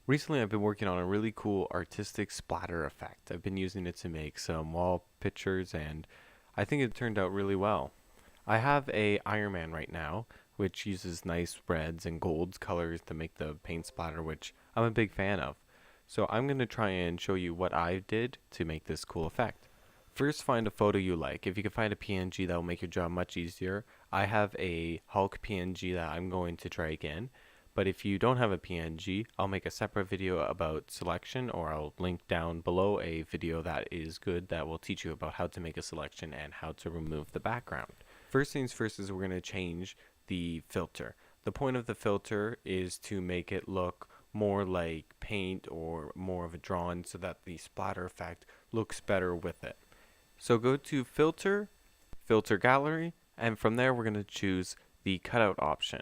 Recently, I've been working on a really cool artistic splatter effect. I've been using it to make some wall pictures, and I think it turned out really well. I have a Iron Man right now, which uses nice reds and golds colors to make the paint splatter, which I'm a big fan of. So I'm going to try and show you what I did to make this cool effect. First, find a photo you like. If you can find a PNG, that will make your job much easier. I have a Hulk PNG that I'm going to try again. But if you don't have a PNG, I'll make a separate video about selection, or I'll link down below a video that is good that will teach you about how to make a selection and how to remove the background. First things first is we're going to change the filter. The point of the filter is to make it look more like paint or more of a drawing so that the splatter effect looks better with it. So go to Filter, Filter Gallery, and from there we're going to choose the cutout option.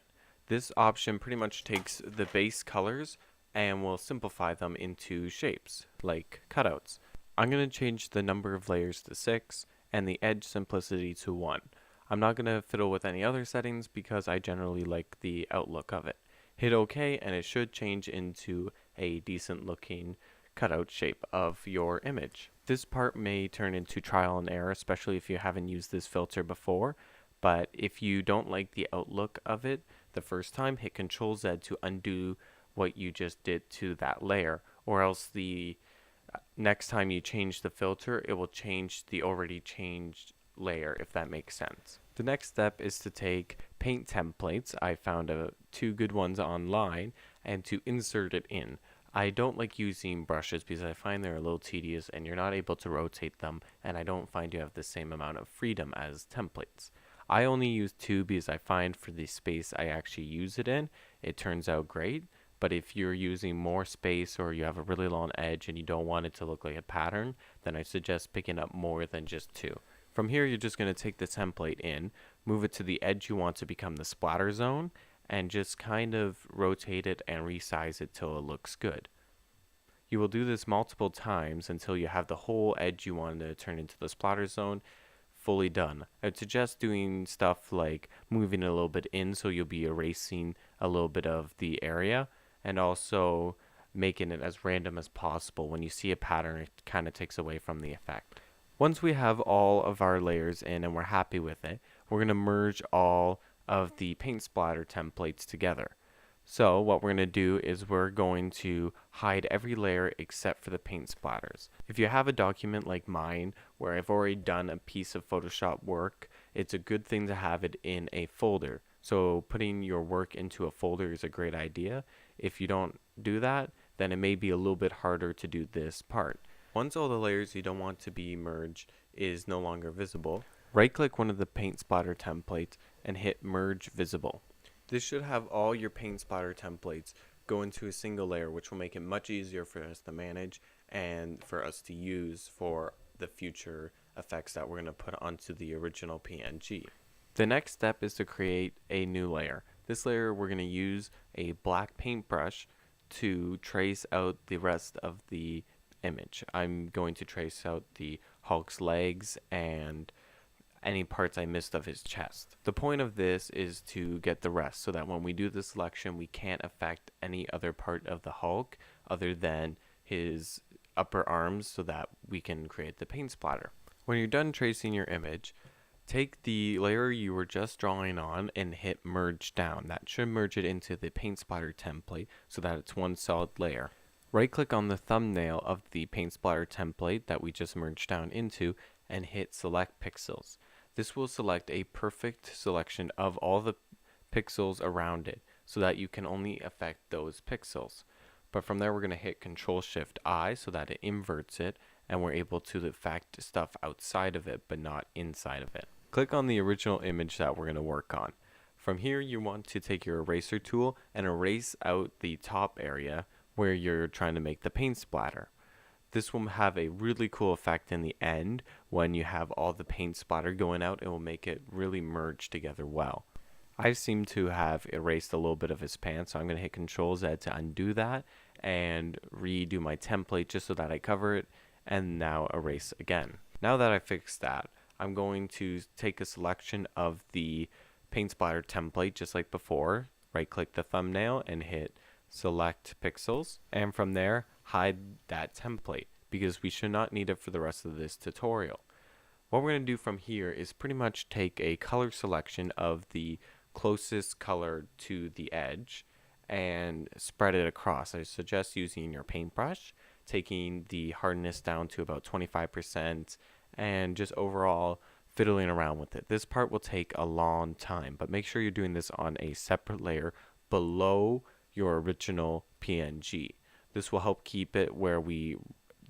This option pretty much takes the base colors and will simplify them into shapes, like cutouts. I'm going to change the number of layers to 6 and the edge simplicity to 1. I'm not going to fiddle with any other settings because I generally like the outlook of it. Hit OK and it should change into a decent looking cutout shape of your image. This part may turn into trial and error, especially if you haven't used this filter before, but if you don't like the outlook of it the first time, hit Ctrl Z to undo what you just did to that layer, or else the next time you change the filter, it will change the already changed layer, if that makes sense. The next step is to take paint templates. I found two good ones online, and to insert it in. I don't like using brushes because I find they're a little tedious and you're not able to rotate them, and I don't find you have the same amount of freedom as templates. I only use two because I find for the space I actually use it in, it turns out great. But if you're using more space or you have a really long edge and you don't want it to look like a pattern, then I suggest picking up more than just two. From here, you're just going to take the template in, move it to the edge you want to become the splatter zone, and just kind of rotate it and resize it till it looks good. You will do this multiple times until you have the whole edge you want to turn into the splatter zone fully done. I'd suggest doing stuff like moving it a little bit in so you'll be erasing a little bit of the area, and also making it as random as possible. When you see a pattern, it kind of takes away from the effect. Once we have all of our layers in and we're happy with it, we're going to merge all of the paint splatter templates together. So what we're going to do is we're going to hide every layer except for the paint splatters. If you have a document like mine where I've already done a piece of Photoshop work, it's a good thing to have it in a folder. So putting your work into a folder is a great idea. If you don't do that, then it may be a little bit harder to do this part. Once all the layers you don't want to be merged is no longer visible, right-click one of the paint splatter templates and hit Merge Visible. This should have all your paint splatter templates go into a single layer, which will make it much easier for us to manage and for us to use for the future effects that we're going to put onto the original PNG. The next step is to create a new layer. This layer we're going to use a black paintbrush to trace out the rest of the image. I'm going to trace out the Hulk's legs and any parts I missed of his chest. The point of this is to get the rest so that when we do the selection, we can't affect any other part of the Hulk other than his upper arms so that we can create the paint splatter. When you're done tracing your image, take the layer you were just drawing on and hit merge down. That should merge it into the paint splatter template so that it's one solid layer. Right click on the thumbnail of the paint splatter template that we just merged down into and hit select pixels. This will select a perfect selection of all the pixels around it so that you can only affect those pixels. But from there we're going to hit Ctrl Shift I so that it inverts it and we're able to affect stuff outside of it but not inside of it. Click on the original image that we're going to work on. From here you want to take your eraser tool and erase out the top area where you're trying to make the paint splatter. This will have a really cool effect in the end when you have all the paint splatter going out. It will make it really merge together well. I seem to have erased a little bit of his pants, so I'm going to hit Ctrl Z to undo that and redo my template just so that I cover it, and now erase again. Now that I fixed that, I'm going to take a selection of the paint splatter template just like before. Right click the thumbnail and hit select pixels, and from there hide that template because we should not need it for the rest of this tutorial. What we're going to do from here is pretty much take a color selection of the closest color to the edge and spread it across. I suggest using your paintbrush, taking the hardness down to about 25% and just overall fiddling around with it. This part will take a long time, but make sure you're doing this on a separate layer below your original PNG. This will help keep it where we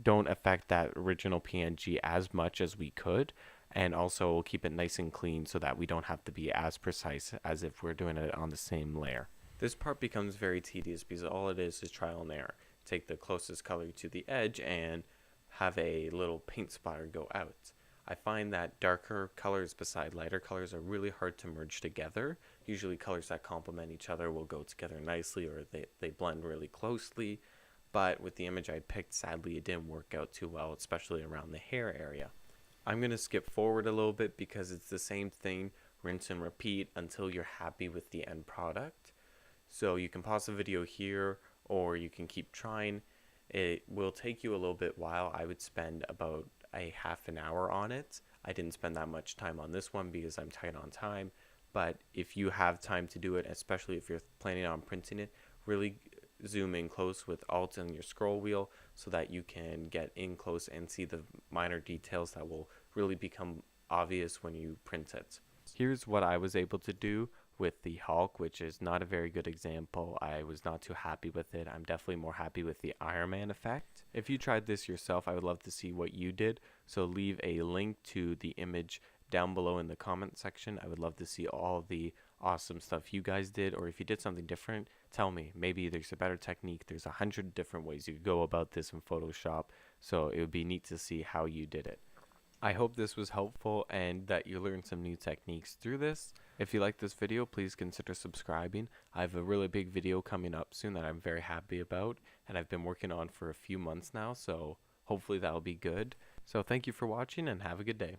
don't affect that original PNG as much as we could, and also we'll keep it nice and clean so that we don't have to be as precise as if we're doing it on the same layer. This part becomes very tedious because all it is trial and error. Take the closest color to the edge and have a little paint splatter go out. I find that darker colors beside lighter colors are really hard to merge together. Usually colors that complement each other will go together nicely, or they blend really closely. But with the image I picked, sadly it didn't work out too well, especially around the hair area. I'm going to skip forward a little bit because it's the same thing, rinse and repeat until you're happy with the end product. So you can pause the video here or you can keep trying. It will take you a little bit while. I would spend about a half an hour on it. I didn't spend that much time on this one because I'm tight on time. But if you have time to do it, especially if you're planning on printing it, really zoom in close with Alt and your scroll wheel so that you can get in close and see the minor details that will really become obvious when you print it. Here's what I was able to do with the Hulk, which is not a very good example. I was not too happy with it. I'm definitely more happy with the Iron Man effect. If you tried this yourself, I would love to see what you did. So leave a link to the image down below in the comment section. I would love to see all the awesome stuff you guys did, or if you did something different, tell me. Maybe there's a better technique. There's 100 different ways you could go about this in Photoshop, so it would be neat to see how you did it. I hope this was helpful and that you learned some new techniques through this. If you like this video, please consider subscribing. I have a really big video coming up soon that I'm very happy about, and I've been working on for a few months now, so hopefully that'll be good. So thank you for watching and have a good day.